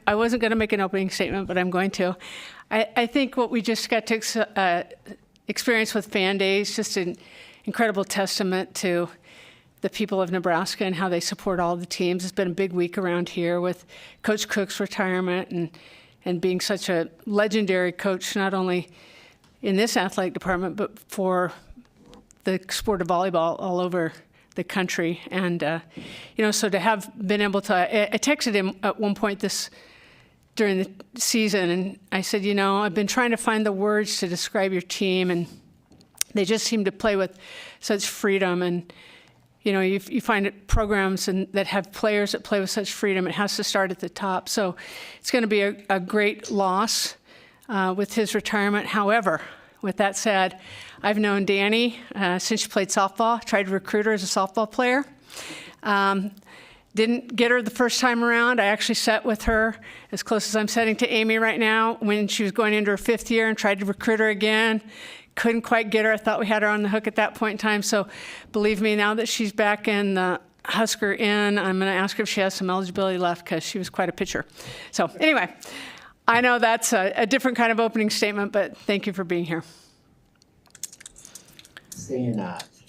I wasn't going to make an opening statement, but I'm going to. I think what we just got to experience with Fan Days, just an incredible testament to the people of Nebraska and how they support all the teams. It's been a big week around here with Coach Cook's retirement and being such a legendary coach, not only in this athletic department, but for the sport of volleyball all over the country. And, so to have been able to, I texted him at one point during the season, and I said, I've been trying to find the words to describe your team, and they just seem to play with such freedom. And, you find programs that have players that play with such freedom, it has to start at the top. So it's going to be a great loss with his retirement. However, with that said, I've known Danny since she played softball, tried to recruit her as a softball player. Didn't get her the first time around. I actually sat with her as close as I'm sitting to Amy right now when she was going into her 5th year and tried to recruit her again. Couldn't quite get her. I thought we had her on the hook at that point in time. So believe me, now that she's back in the Husker Inn, I'm going to ask her if she has some eligibility left because she was quite a pitcher. So anyway, I know that's a different kind of opening statement, but thank you for being here. Staying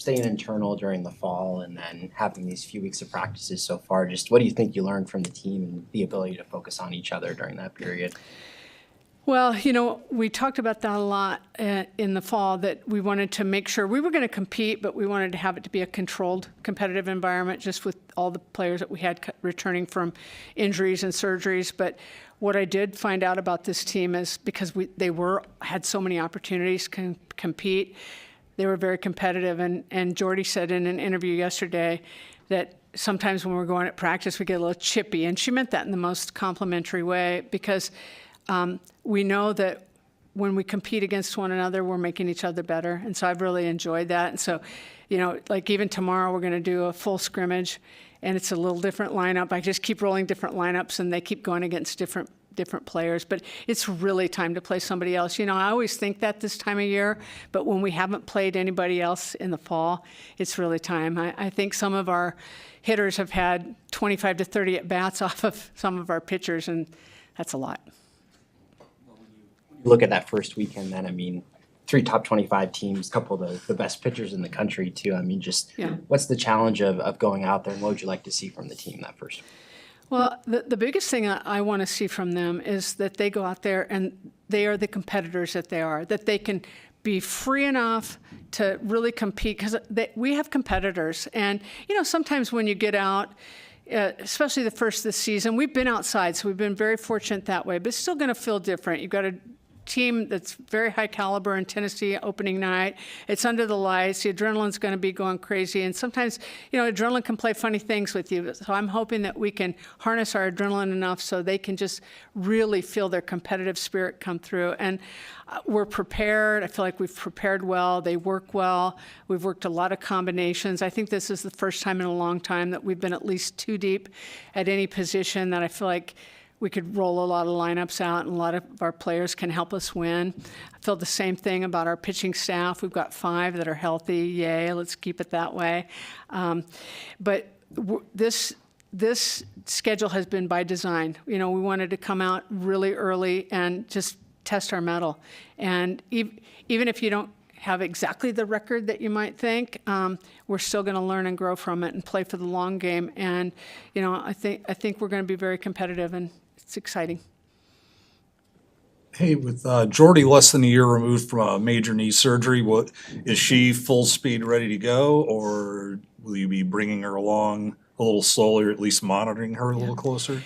internal during the fall and then having these few weeks of practices so far, just what do you think you learned from the team and the ability to focus on each other during that period? Well, we talked about that a lot in the fall, that we wanted to make sure we were going to compete, but we wanted to have it to be a controlled, competitive environment just with all the players that we had returning from injuries and surgeries. But what I did find out about this team is because they had so many opportunities to compete, they were very competitive. And Jordy said in an interview yesterday that sometimes when we're going at practice, we get a little chippy. And she meant that in the most complimentary way, because we know that when we compete against one another, we're making each other better. And so I've really enjoyed that. And so, like even tomorrow, we're going to do a full scrimmage, and it's a little different lineup. I just keep rolling different lineups, and they keep going against different players. But it's really time to play somebody else. I always think that this time of year, but when we haven't played anybody else in the fall, it's really time. I think some of our hitters have had 25 to 30 at-bats off of some of our pitchers, and that's a lot. Look at that first weekend then, 3 top 25 teams, a couple of the best pitchers in the country too. What's the challenge of going out there, and what would you like to see from the team that first week? Well, the biggest thing I want to see from them is that they go out there and they are the competitors that they are, that they can be free enough to really compete, because we have competitors. And, sometimes when you get out, especially the first of the season, we've been outside, so we've been very fortunate that way, but it's still going to feel different. You've got a team that's very high caliber in Tennessee opening night. It's under the lights. The adrenaline's going to be going crazy. And sometimes, adrenaline can play funny things with you. So I'm hoping that we can harness our adrenaline enough so they can just really feel their competitive spirit come through. And we're prepared. I feel like we've prepared well. They work well. We've worked a lot of combinations. I think this is the first time in a long time that we've been at least 2 deep at any position, that I feel like we could roll a lot of lineups out, and a lot of our players can help us win. I feel the same thing about our pitching staff. We've got 5 that are healthy. Yay, let's keep it that way. But this schedule has been by design. We wanted to come out really early and just test our mettle. And even if you don't have exactly the record that you might think, we're still going to learn and grow from it and play for the long game. And I think we're going to be very competitive, and it's exciting. Hey, with Jordy less than a year removed from a major knee surgery, is she full speed ready to go, or will you be bringing her along a little slowly, or at least monitoring her a little closer?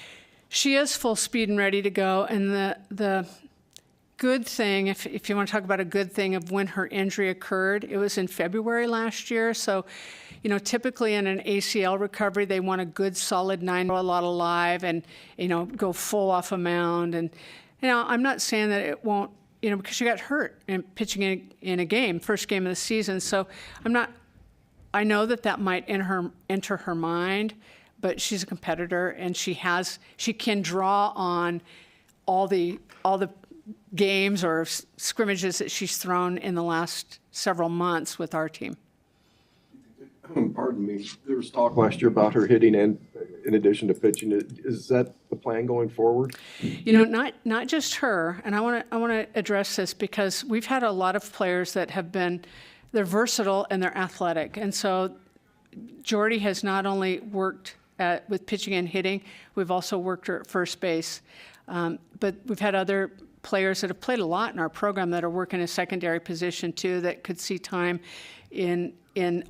She is full speed and ready to go. And the good thing, if you want to talk about a good thing of when her injury occurred, it was in February last year. So, typically in an ACL recovery, they want a good solid 9, a lot alive, and, go full off a mound. And, I'm not saying that it won't, because she got hurt in pitching in a game, first game of the season. So I know that might enter her mind, but she's a competitor, and she can draw on all the games or scrimmages that she's thrown in the last several months with our team. Pardon me. There was talk last year about her hitting in addition to pitching. Is that the plan going forward? Not just her, and I want to address this because we've had a lot of players that they're versatile and they're athletic, and so Jordy has not only worked with pitching and hitting, we've also worked her at first base, but we've had other players that have played a lot in our program that are working a secondary position too that could see time in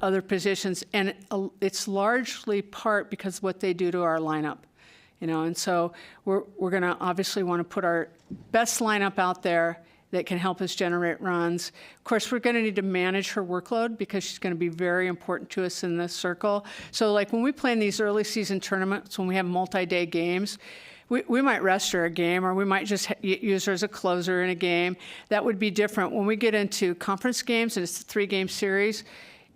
other positions, and it's largely part because of what they do to our lineup, and so we're going to obviously want to put our best lineup out there that can help us generate runs. Of course, we're going to need to manage her workload because she's going to be very important to us in this circle. So like when we play in these early season tournaments, when we have multi-day games, we might rest her a game, or we might just use her as a closer in a game. That would be different. When we get into conference games and it's a 3-game series,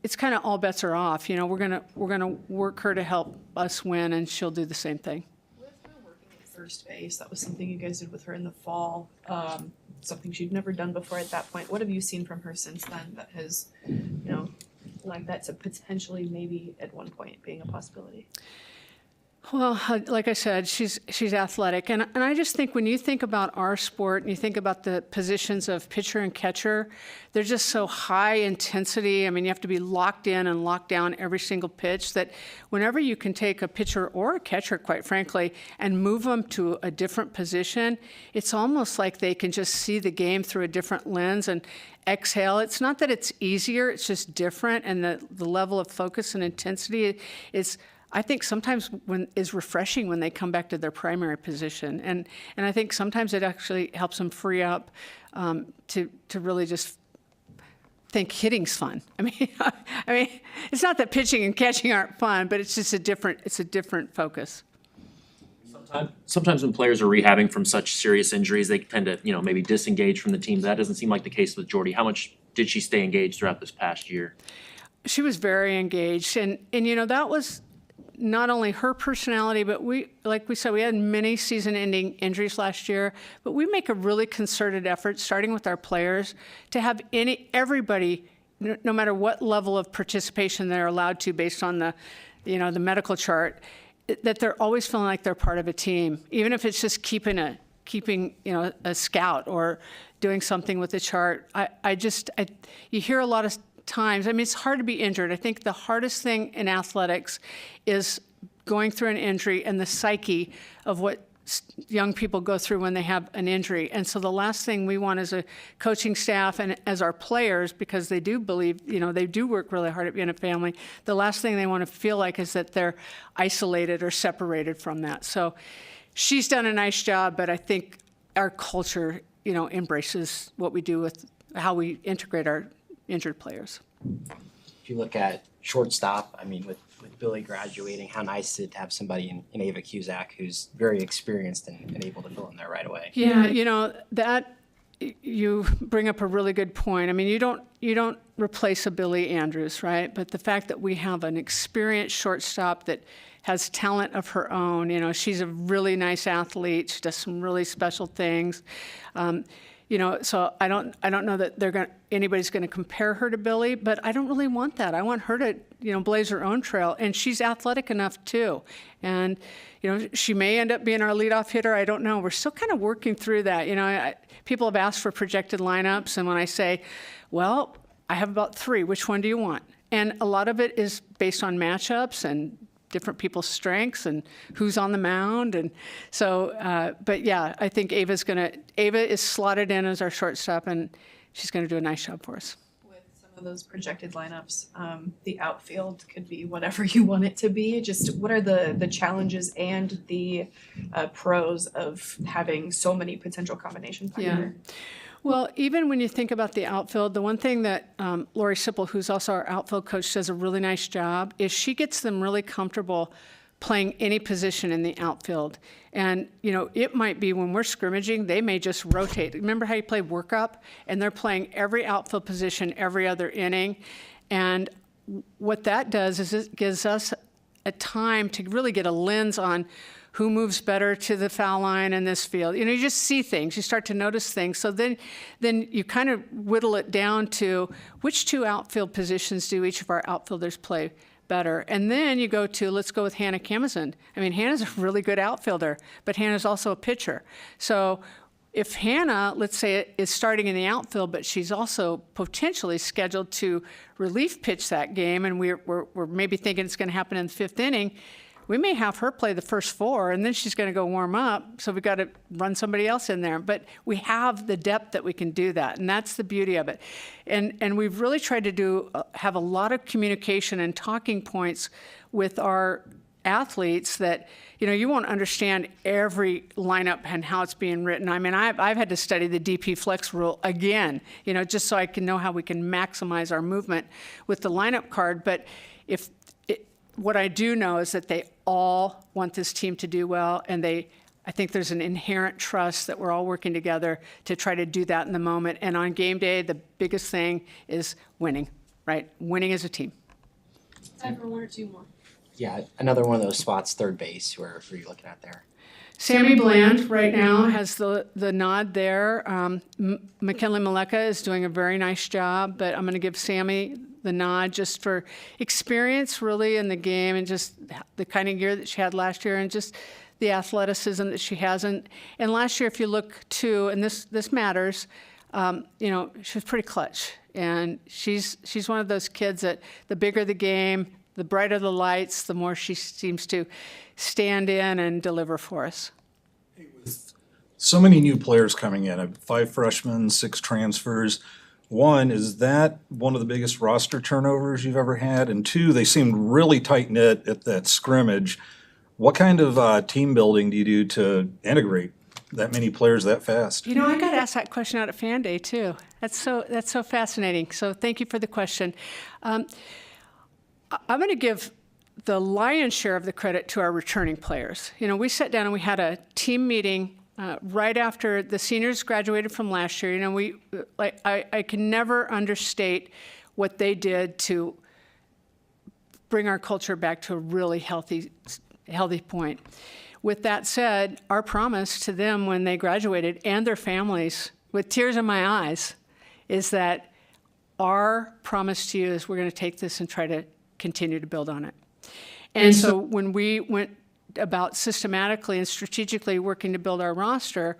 it's kind of all bets are off. We're gonna work her to help us win, and she'll do the same thing. With her working at first base, that was something you guys did with her in the fall. Something she'd never done before at that point. What have you seen from her since then that has, led that to potentially maybe at one point being a possibility? Well, like I said, she's athletic, and I just think when you think about our sport and you think about the positions of pitcher and catcher, they're just so high intensity. I mean, you have to be locked in and locked down every single pitch, that whenever you can take a pitcher or a catcher, quite frankly, and move them to a different position, it's almost like they can just see the game through a different lens and exhale. It's not that it's easier, it's just different, and the level of focus and intensity is, I think, sometimes is refreshing when they come back to their primary position, and I think sometimes it actually helps them free up to really just think hitting's fun. I mean, it's not that pitching and catching aren't fun, but it's just a different focus. Sometimes when players are rehabbing from such serious injuries, they tend to maybe disengage from the team. That doesn't seem like the case with Jordy. How much did she stay engaged throughout this past year? She was very engaged, and that was not only her personality, but like we said, we had many season-ending injuries last year, but we make a really concerted effort, starting with our players, to have everybody, no matter what level of participation they're allowed to based on the medical chart, that they're always feeling like they're part of a team, even if it's just keeping a scout or doing something with the chart. You hear a lot of times, it's hard to be injured. I think the hardest thing in athletics is going through an injury and the psyche of what young people go through when they have an injury. And so the last thing we want as a coaching staff and as our players, because they do believe, they do work really hard at being a family, the last thing they want to feel like is that they're isolated or separated from that. So she's done a nice job, but I think our culture, embraces what we do with how we integrate our injured players. If you look at shortstop, with Billy graduating, how nice is it to have somebody in Ava Husak who's very experienced and able to fill in there right away. Yeah, that you bring up a really good point. You don't replace a Billy Andrews, right? But the fact that we have an experienced shortstop that has talent of her own, she's a really nice athlete. She does some really special things. So I don't know that anybody's going to compare her to Billy, but I don't really want that. I want her to, blaze her own trail, and she's athletic enough too. And, she may end up being our leadoff hitter. I don't know. We're still kind of working through that. People have asked for projected lineups, and when I say, well, I have about 3, which one do you want? And a lot of it is based on matchups and different people's strengths and who's on the mound. And so, but yeah, I think Ava is slotted in as our shortstop, and she's going to do a nice job for us. With some of those projected lineups, the outfield could be whatever you want it to be. Just what are the challenges and the pros of having so many potential combinations? Yeah. Well, even when you think about the outfield, the one thing that Lori Sipple, who's also our outfield coach, does a really nice job is she gets them really comfortable playing any position in the outfield. And, it might be when we're scrimmaging, they may just rotate. Remember how you play workup? And they're playing every outfield position every other inning. And what that does is it gives us a time to really get a lens on who moves better to the foul line in this field. You just see things. You start to notice things. So then you kind of whittle it down to which 2 outfield positions do each of our outfielders play better. And then you go to, let's go with Hannah Camenzind. I mean, Hannah's a really good outfielder, but Hannah's also a pitcher. So if Hannah, let's say, is starting in the outfield, but she's also potentially scheduled to relief pitch that game, and we're maybe thinking it's going to happen in the 5th inning, we may have her play the first 4, and then she's going to go warm up, so we've got to run somebody else in there. But we have the depth that we can do that, and that's the beauty of it. And we've really tried to have a lot of communication and talking points with our athletes that, you won't understand every lineup and how it's being written. I mean, I've had to study the DP flex rule again, just so I can know how we can maximize our movement with the lineup card. But what I do know is that they all want this team to do well, and I think there's an inherent trust that we're all working together to try to do that in the moment. And on game day, the biggest thing is winning, right? Winning as a team. Time for 1 or 2 more. Yeah, another one of those spots, third base. Where are you looking at there? Sammy Bland right now has the nod there. McKinley Maleka is doing a very nice job, but I'm going to give Sammy the nod just for experience really in the game and just the kind of year that she had last year and just the athleticism that she has. And last year, if you look too, and this matters, she was pretty clutch. And she's one of those kids that the bigger the game, the brighter the lights, the more she seems to stand in and deliver for us. So many new players coming in, 5 freshmen, 6 transfers. One, is that one of the biggest roster turnovers you've ever had? And 2, they seemed really tight-knit at that scrimmage. What kind of team building do you do to integrate that many players that fast? I got asked that question out at Fan Day, too. That's so fascinating. So thank you for the question. I'm going to give the lion's share of the credit to our returning players. We sat down and we had a team meeting right after the seniors graduated from last year. I can never understate what they did to bring our culture back to a really healthy point. With that said, our promise to them when they graduated and their families, with tears in my eyes, is that our promise to you is we're going to take this and try to continue to build on it. And so when we went about systematically and strategically working to build our roster,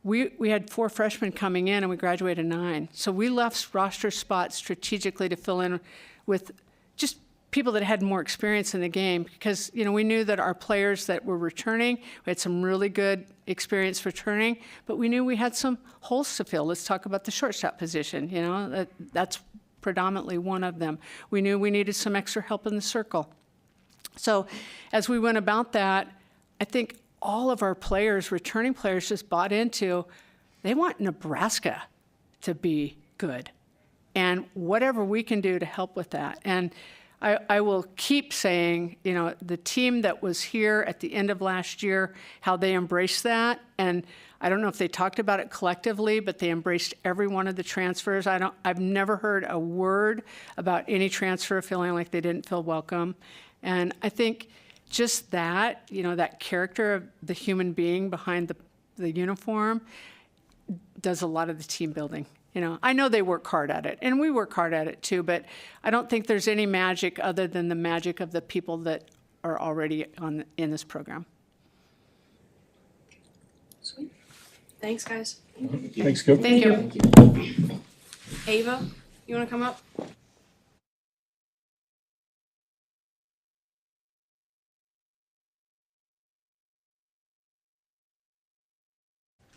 we had 4 freshmen coming in and we graduated 9. So we left roster spots strategically to fill in with just people that had more experience in the game because, we knew that our players that were returning, we had some really good experience returning, but we knew we had some holes to fill. Let's talk about the shortstop position, that's predominantly one of them. We knew we needed some extra help in the circle. So as we went about that, I think all of our players, returning players, just bought into, they want Nebraska to be good. And whatever we can do to help with that. And I will keep saying, the team that was here at the end of last year, how they embraced that. And I don't know if they talked about it collectively, but they embraced every one of the transfers. I've never heard a word about any transfer feeling like they didn't feel welcome. And I think just that, that character of the human being behind the uniform does a lot of the team building. I know they work hard at it, and we work hard at it too, but I don't think there's any magic other than the magic of the people that are already in this program. Sweet. Thanks, guys. Thanks, Coach. Thank you. Ava, you want to come up? Go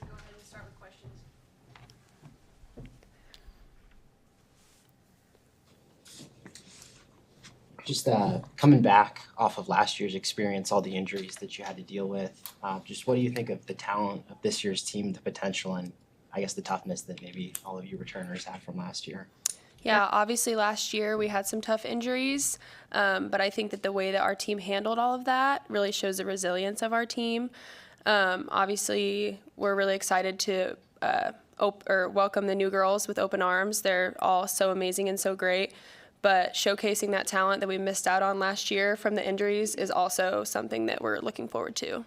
ahead and start with questions. Just coming back off of last year's experience, all the injuries that you had to deal with, just what do you think of the talent of this year's team, the potential, and I guess the toughness that maybe all of you returners had from last year? Yeah, obviously last year we had some tough injuries, but I think that the way that our team handled all of that really shows the resilience of our team. Obviously, we're really excited to welcome the new girls with open arms. They're all so amazing and so great. But showcasing that talent that we missed out on last year from the injuries is also something that we're looking forward to.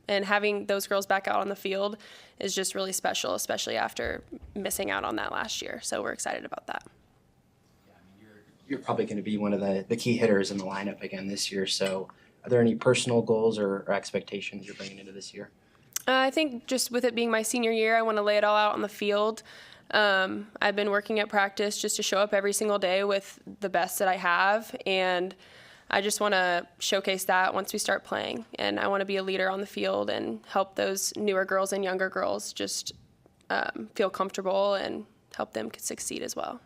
And having those girls back out on the field is just really special, especially after missing out on that last year. So we're excited about that. you're probably going to be one of the key hitters in the lineup again this year. So are there any personal goals or expectations you're bringing into this year? I think just with it being my senior year, I want to lay it all out on the field. I've been working at practice just to show up every single day with the best that I have, and I just want to showcase that once we start playing. And I want to be a leader on the field and help those newer girls and younger girls just feel comfortable and help them succeed as well.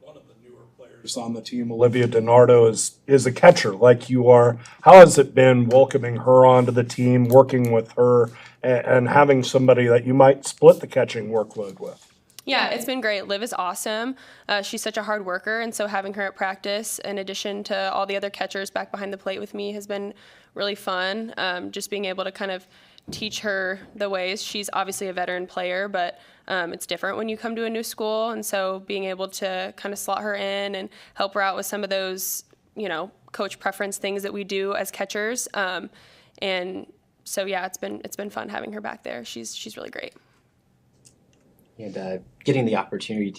One of the newer players on the team, Olivia DiNardo, is a catcher like you are. How has it been welcoming her onto the team, working with her, and having somebody that you might split the catching workload with? Yeah, it's been great. Liv is awesome. She's such a hard worker, and so having her at practice, in addition to all the other catchers back behind the plate with me, has been really fun. Just being able to kind of teach her the ways. She's obviously a veteran player, but it's different when you come to a new school, and so being able to kind of slot her in and help her out with some of those, coach preference things that we do as catchers. And so yeah, it's been fun having her back there. She's really great. And getting the opportunity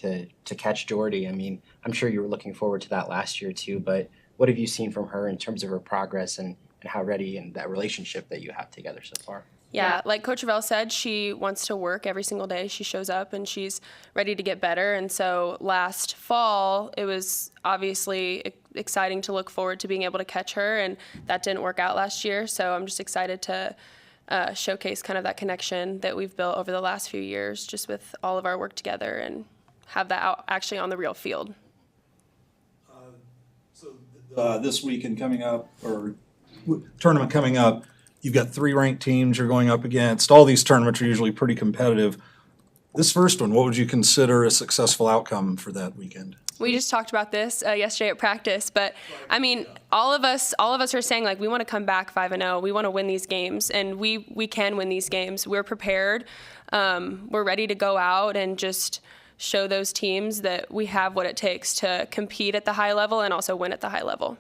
to catch Jordy, I mean, I'm sure you were looking forward to that last year too, but what have you seen from her in terms of her progress and how ready and that relationship that you have together so far? Yeah, like Coach Revelle said, she wants to work every single day. She shows up and she's ready to get better. And so last fall, it was obviously exciting to look forward to being able to catch her, and that didn't work out last year. So I'm just excited to showcase kind of that connection that we've built over the last few years, just with all of our work together, and have that out actually on the real field. This weekend coming up, or tournament coming up, you've got 3 ranked teams you're going up against. All these tournaments are usually pretty competitive. This first one, what would you consider a successful outcome for that weekend? We just talked about this yesterday at practice, but I mean, all of us are saying, like, we want to come back 5-0. We want to win these games, and we can win these games. We're prepared. We're ready to go out and just show those teams that we have what it takes to compete at the high level and also win at the high level.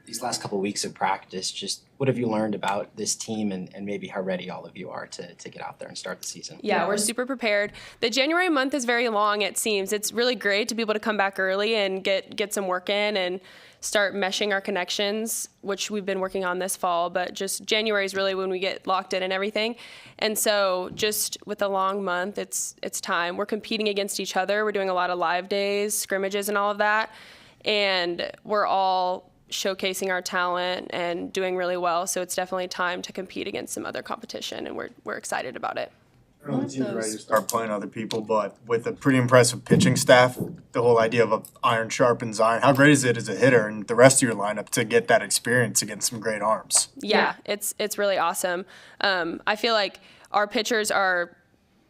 These last couple of weeks of practice, just what have you learned about this team and maybe how ready all of you are to get out there and start the season? Yeah, we're super prepared. The January month is very long, it seems. It's really great to be able to come back early and get some work in and start meshing our connections, which we've been working on this fall, but just January is really when we get locked in and everything. And so just with a long month, it's time. We're competing against each other. We're doing a lot of live days, scrimmages, and all of that. And we're all showcasing our talent and doing really well. So it's definitely time to compete against some other competition, and we're excited about it. I don't know if the team's ready to start playing other people, but with a pretty impressive pitching staff, the whole idea of iron sharpens iron. How great is it as a hitter and the rest of your lineup to get that experience against some great arms? Yeah, it's really awesome. I feel like our pitchers are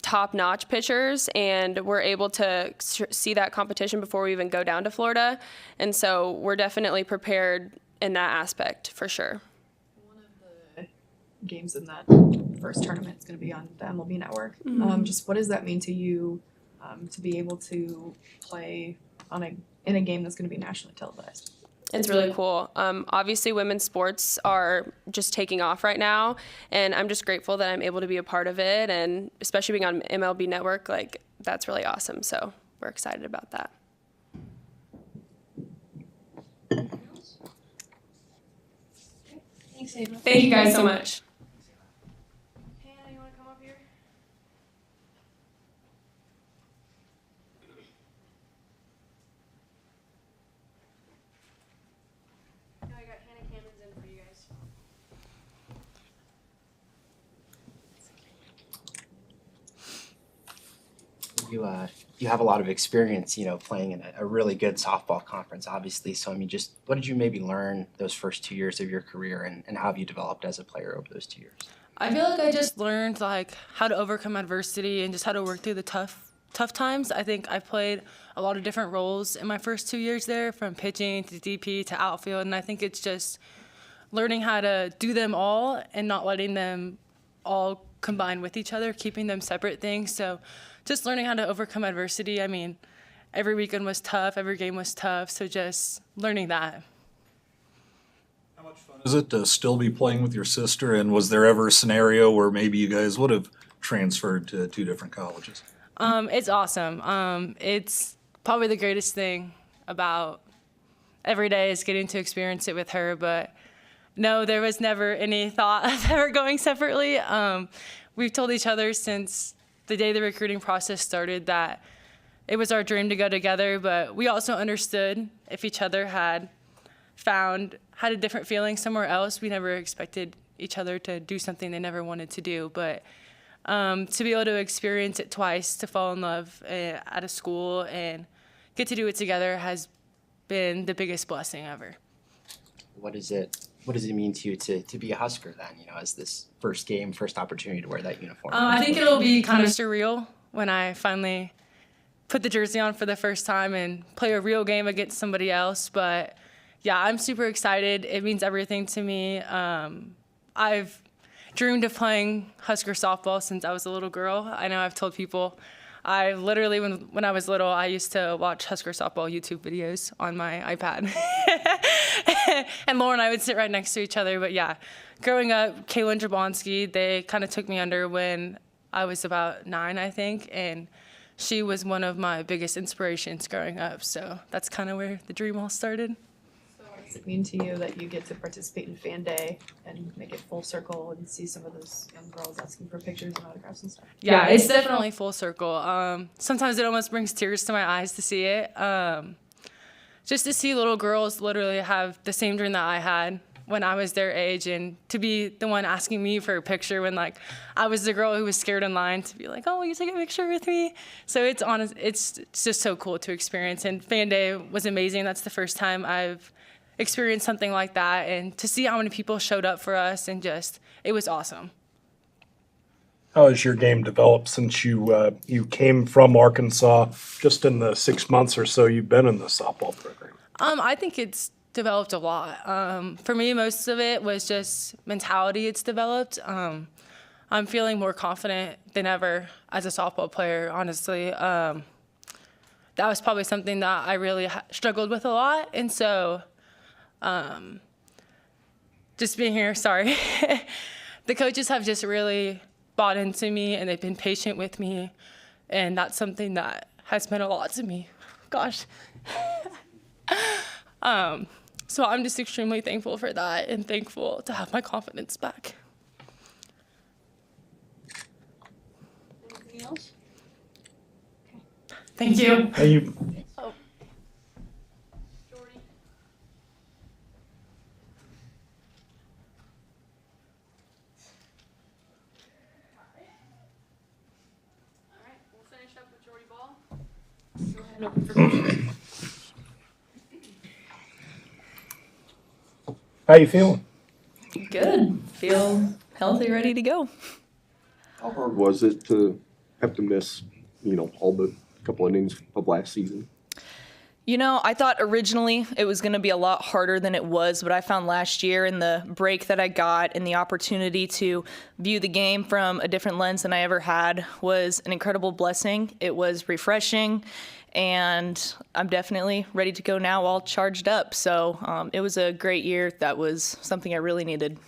top-notch pitchers, and we're able to see that competition before we even go down to Florida. And so we're definitely prepared in that aspect for sure. One of the games in that first tournament is going to be on the MLB Network. Just what does that mean to you to be able to play in a game that's going to be nationally televised? It's really cool. Obviously, women's sports are just taking off right now, and I'm just grateful that I'm able to be a part of it, and especially being on MLB Network, like, that's really awesome. So we're excited about that. Thanks, Ava. Thank you guys so much. Hannah, you want to come up here? No, I got Hannah Camenzind for you guys. You have a lot of experience, playing in a really good softball conference, obviously. So, I mean, just what did you maybe learn those first 2 years of your career, and how have you developed as a player over those 2 years? I feel like I just learned how to overcome adversity and just how to work through the tough times. I think I played a lot of different roles in my first 2 years there, from pitching to DP to outfield, and I think it's just learning how to do them all and not letting them all combine with each other, keeping them separate things. So just learning how to overcome adversity. I mean, every weekend was tough, every game was tough, so just learning that. How much fun is it to still be playing with your sister, and was there ever a scenario where maybe you guys would have transferred to 2 different colleges? It's awesome. It's probably the greatest thing about every day is getting to experience it with her. But no, there was never any thought of ever going separately. We've told each other since the day the recruiting process started that it was our dream to go together, but we also understood if each other had a different feeling somewhere else, we never expected each other to do something they never wanted to do. But to be able to experience it twice, to fall in love at a school and get to do it together has been the biggest blessing ever. What does it mean to you to be a Husker then, as this first game, first opportunity to wear that uniform? I think it'll be kind of surreal when I finally put the jersey on for the first time and play a real game against somebody else. But yeah, I'm super excited. It means everything to me. I've dreamed of playing Husker softball since I was a little girl. I know I've told people I literally, when I was little, I used to watch Husker softball YouTube videos on my iPad. And Laura and I would sit right next to each other. But yeah, growing up, Kaylin Jablonski, they kind of took me under when I was about 9, I think. And she was one of my biggest inspirations growing up. So that's kind of where the dream all started. So what does it mean to you that you get to participate in Fan Day and make it full circle and see some of those young girls asking for pictures and autographs and stuff? Yeah, it's definitely full circle. Sometimes it almost brings tears to my eyes to see it. Just to see little girls literally have the same dream that I had when I was their age, and to be the one asking me for a picture when I was the girl who was scared in line, to be like, oh, will you take a picture with me? So it's just so cool to experience, and Fan Day was amazing. That's the first time I've experienced something like that, and to see how many people showed up for us, and it was awesome. How has your game developed since you came from Arkansas, just in the 6 months or so you've been in the softball program? I think it's developed a lot. For me, most of it was just mentality it's developed. I'm feeling more confident than ever as a softball player, honestly. That was probably something that I really struggled with a lot. And so just being here, sorry, the coaches have just really bought into me, and they've been patient with me. And that's something that has meant a lot to me. Gosh. So I'm just extremely thankful for that, and thankful to have my confidence back. Anything else? Thank you. Hey, you Oh. Jordy. All right, we'll finish up with Jordy Bahl. Go ahead and open for questions. how you feeling? Good. Feel healthy, ready to go. How hard was it to have to miss, all the couple innings of last season? I thought originally it was going to be a lot harder than it was, but I found last year in the break that I got and the opportunity to view the game from a different lens than I ever had was an incredible blessing. It was refreshing, and I'm definitely ready to go now, all charged up. So it was a great year. That was something I really needed.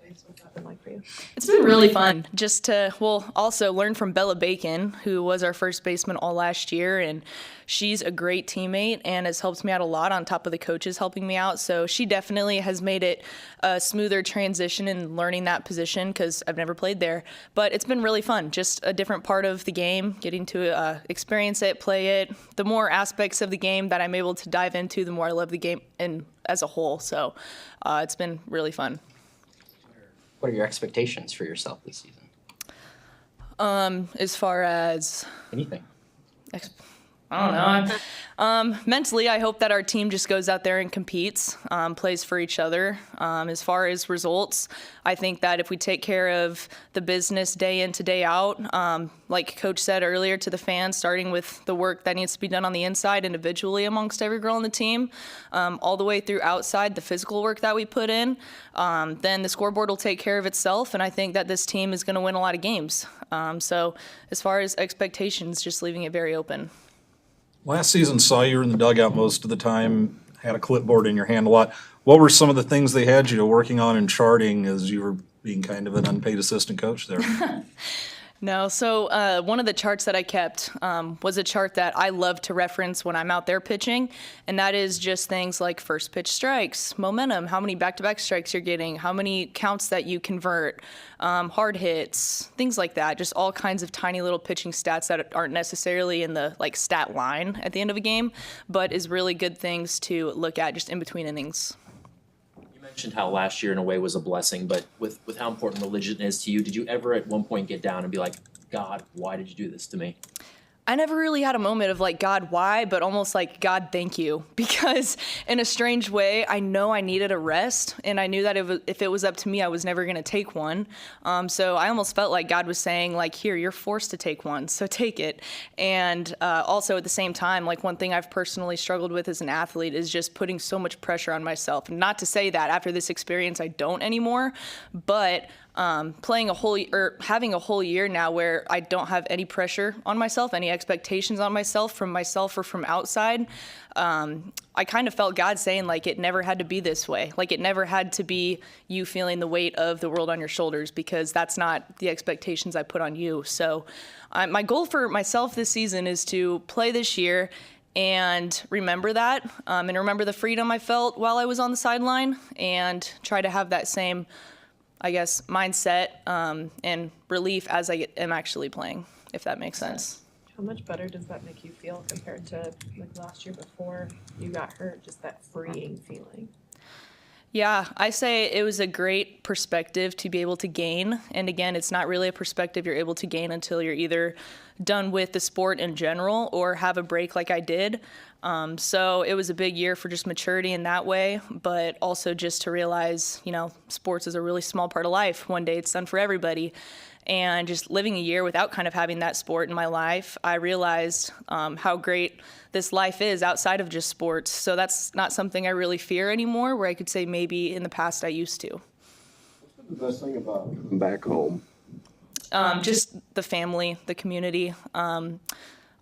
What's that been like for you? It's been really fun just to, also learn from Bella Bacon, who was our first baseman all last year, and she's a great teammate and has helped me out a lot on top of the coaches helping me out. So she definitely has made it a smoother transition in learning that position because I've never played there. But it's been really fun, just a different part of the game, getting to experience it, play it. The more aspects of the game that I'm able to dive into, the more I love the game as a whole. So it's been really fun. What are your expectations for yourself this season? As far as Anything? I don't know. Mentally, I hope that our team just goes out there and competes, plays for each other. As far as results, I think that if we take care of the business day in to day out, like Coach said earlier to the fans, starting with the work that needs to be done on the inside individually amongst every girl on the team, all the way through outside, the physical work that we put in, then the scoreboard will take care of itself, and I think that this team is going to win a lot of games. So as far as expectations, just leaving it very open. Last season saw you in the dugout most of the time, had a clipboard in your hand a lot. What were some of the things they had you working on and charting as you were being kind of an unpaid assistant coach there? No, so one of the charts that I kept was a chart that I love to reference when I'm out there pitching, and that is just things like first pitch strikes, momentum, how many back-to-back strikes you're getting, how many counts that you convert, hard hits, things like that. Just all kinds of tiny little pitching stats that aren't necessarily in the like stat line at the end of a game, but is really good things to look at just in between innings. You mentioned how last year in a way was a blessing, but with how important religion is to you, did you ever at one point get down and be like, God, why did you do this to me? I never really had a moment of like, God, why? But almost like, God, thank you. Because in a strange way, I know I needed a rest. And I knew that if it was up to me, I was never going to take one. So I almost felt like God was saying, like, here, you're forced to take one. So take it. And also at the same time, like one thing I've personally struggled with as an athlete is just putting so much pressure on myself. Not to say that after this experience, I don't anymore. But having a whole year now where I don't have any pressure on myself, any expectations on myself or from outside, I kind of felt God saying like it never had to be this way. Like it never had to be you feeling the weight of the world on your shoulders, because that's not the expectations I put on you. So my goal for myself this season is to play this year and remember that, and remember the freedom I felt while I was on the sideline, and try to have that same, I guess, mindset and relief as I am actually playing, if that makes sense. How much better does that make you feel compared to like last year before you got hurt? Just that freeing feeling. Yeah, I say it was a great perspective to be able to gain. And again, it's not really a perspective you're able to gain until you're either done with the sport in general or have a break like I did. So it was a big year for just maturity in that way, but also just to realize, sports is a really small part of life. One day it's done for everybody. And just living a year without kind of having that sport in my life, I realized how great this life is outside of just sports. So that's not something I really fear anymore, where I could say maybe in the past I used to. What's been the best thing about coming back home? Just the family, the community.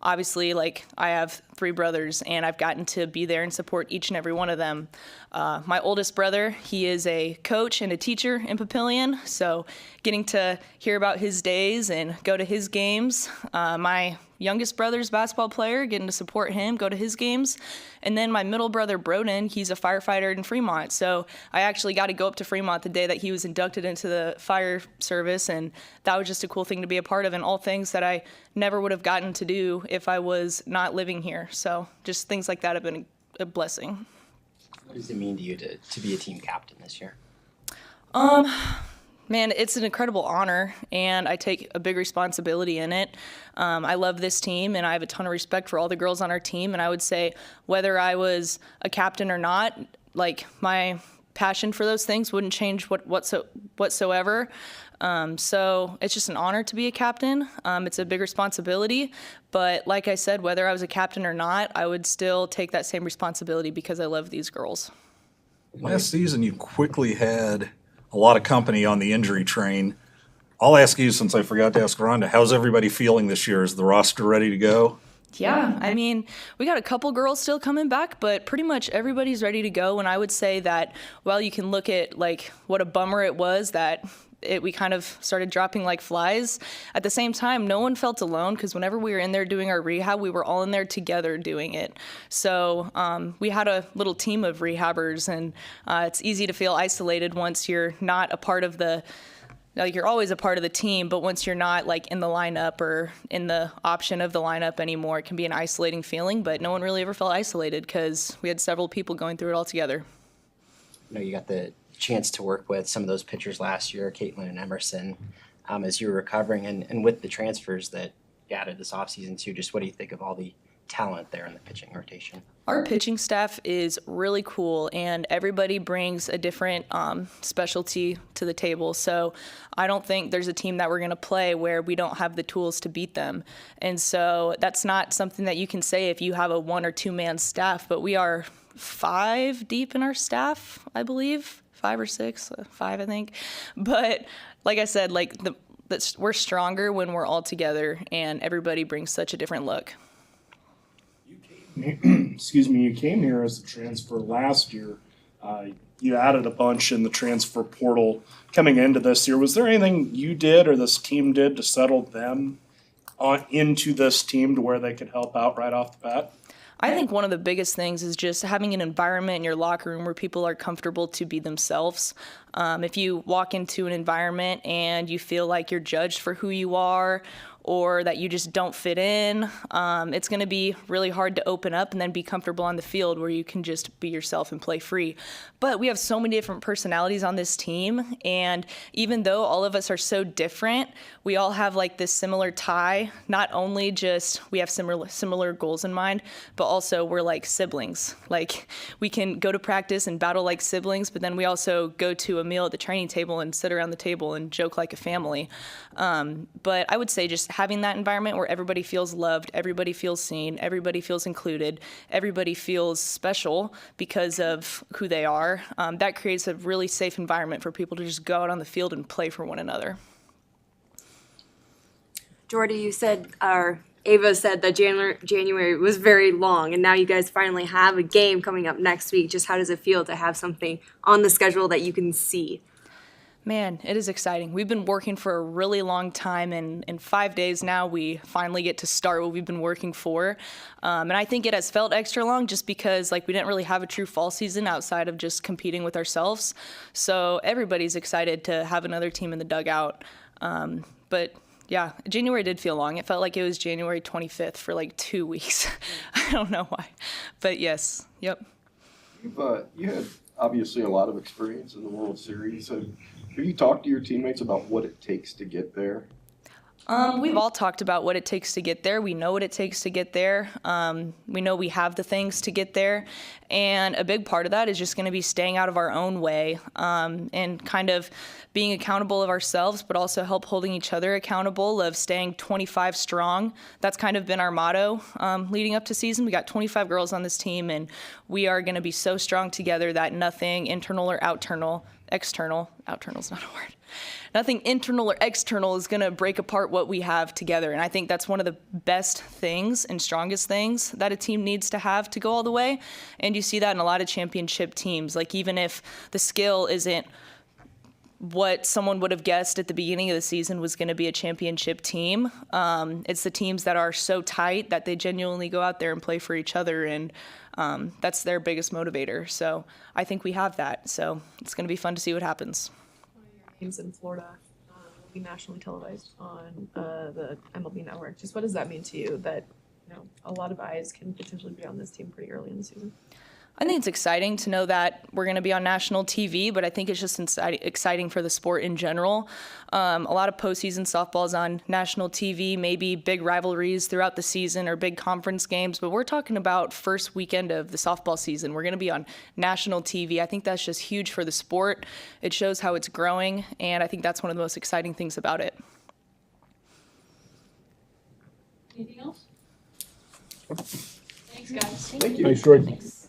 Obviously, like, I have 3 brothers, and I've gotten to be there and support each and every one of them. My oldest brother, he is a coach and a teacher in Papillion, so getting to hear about his days and go to his games. My youngest brother's basketball player, getting to support him, go to his games. And then my middle brother, Broden, he's a firefighter in Fremont. So I actually got to go up to Fremont the day that he was inducted into the fire service, and that was just a cool thing to be a part of, and all things that I never would have gotten to do if I was not living here. So just things like that have been a blessing. What does it mean to you to be a team captain this year? Man, it's an incredible honor, and I take a big responsibility in it. I love this team, and I have a ton of respect for all the girls on our team, and I would say whether I was a captain or not, like, my passion for those things wouldn't change whatsoever. So it's just an honor to be a captain. It's a big responsibility, but like I said, whether I was a captain or not, I would still take that same responsibility because I love these girls. Last season, you quickly had a lot of company on the injury train. I'll ask you, since I forgot to ask Rhonda, how's everybody feeling this year? Is the roster ready to go? Yeah, I mean, we got a couple girls still coming back, but pretty much everybody's ready to go. And I would say that while you can look at like what a bummer it was that we kind of started dropping like flies, at the same time, no one felt alone, because whenever we were in there doing our rehab, we were all in there together doing it. So we had a little team of rehabbers, and it's easy to feel isolated once you're not a part of like, you're always a part of the team, but once you're not like in the lineup or in the option of the lineup anymore, it can be an isolating feeling. But no one really ever felt isolated because we had several people going through it all together. You got the chance to work with some of those pitchers last year, Caitlin and Emerson, as you were recovering, and with the transfers that you added this offseason too. Just what do you think of all the talent there in the pitching rotation? Our pitching staff is really cool, and everybody brings a different specialty to the table. So I don't think there's a team that we're going to play where we don't have the tools to beat them. And so that's not something that you can say if you have a 1 or 2 man staff, but we are 5 deep in our staff, I believe. 5 or 6, 5, I think. But like I said, like we're stronger when we're all together, and everybody brings such a different look. You came here as a transfer last year. you added a bunch in the transfer portal coming into this year. Was there anything you did or this team did to settle them into this team to where they could help out right off the bat? I think one of the biggest things is just having an environment in your locker room where people are comfortable to be themselves. If you walk into an environment and you feel like you're judged for who you are or that you just don't fit in, it's going to be really hard to open up and then be comfortable on the field where you can just be yourself and play free. But we have so many different personalities on this team, and even though all of us are so different, we all have like this similar tie. Not only just we have similar goals in mind, but also we're like siblings. Like we can go to practice and battle like siblings, but then we also go to a meal at the training table and sit around the table and joke like a family. But I would say just having that environment where everybody feels loved, everybody feels seen, everybody feels included, everybody feels special because of who they are, that creates a really safe environment for people to just go out on the field and play for one another. Jordy, you said, or Ava said that January was very long, and now you guys finally have a game coming up next week. Just how does it feel to have something on the schedule that you can see? Man, it is exciting. We've been working for a really long time, and in 5 days now, we finally get to start what we've been working for. And I think it has felt extra long just because we didn't really have a true fall season outside of just competing with ourselves. So everybody's excited to have another team in the dugout. But yeah, January did feel long. It felt like it was January 25th for 2 weeks. I don't know why, but yes, yep. You had obviously a lot of experience in the World Series. Have you talked to your teammates about what it takes to get there? We've all talked about what it takes to get there. We know what it takes to get there. We know we have the things to get there. And a big part of that is just going to be staying out of our own way and kind of being accountable of ourselves, but also help holding each other accountable, of staying 25 strong. That's kind of been our motto leading up to season. We got 25 girls on this team, and we are going to be so strong together that nothing internal or external is not a word. Nothing internal or external is going to break apart what we have together. And I think that's one of the best things and strongest things that a team needs to have to go all the way. And you see that in a lot of championship teams. Even if the skill isn't what someone would have guessed at the beginning of the season was going to be a championship team, it's the teams that are so tight that they genuinely go out there and play for each other. And that's their biggest motivator. So I think we have that. So it's going to be fun to see what happens. Games in Florida will be nationally televised on the MLB Network. Just what does that mean to you that a lot of eyes can potentially be on this team pretty early in the season? I think it's exciting to know that we're going to be on national TV, but I think it's just exciting for the sport in general. A lot of postseason softball is on national TV, maybe big rivalries throughout the season or big conference games, but we're talking about first weekend of the softball season. We're going to be on national TV. I think that's just huge for the sport. It shows how it's growing, and I think that's one of the most exciting things about it. Anything else? Thanks, guys. Thank you. Thanks, Jordan. Thanks.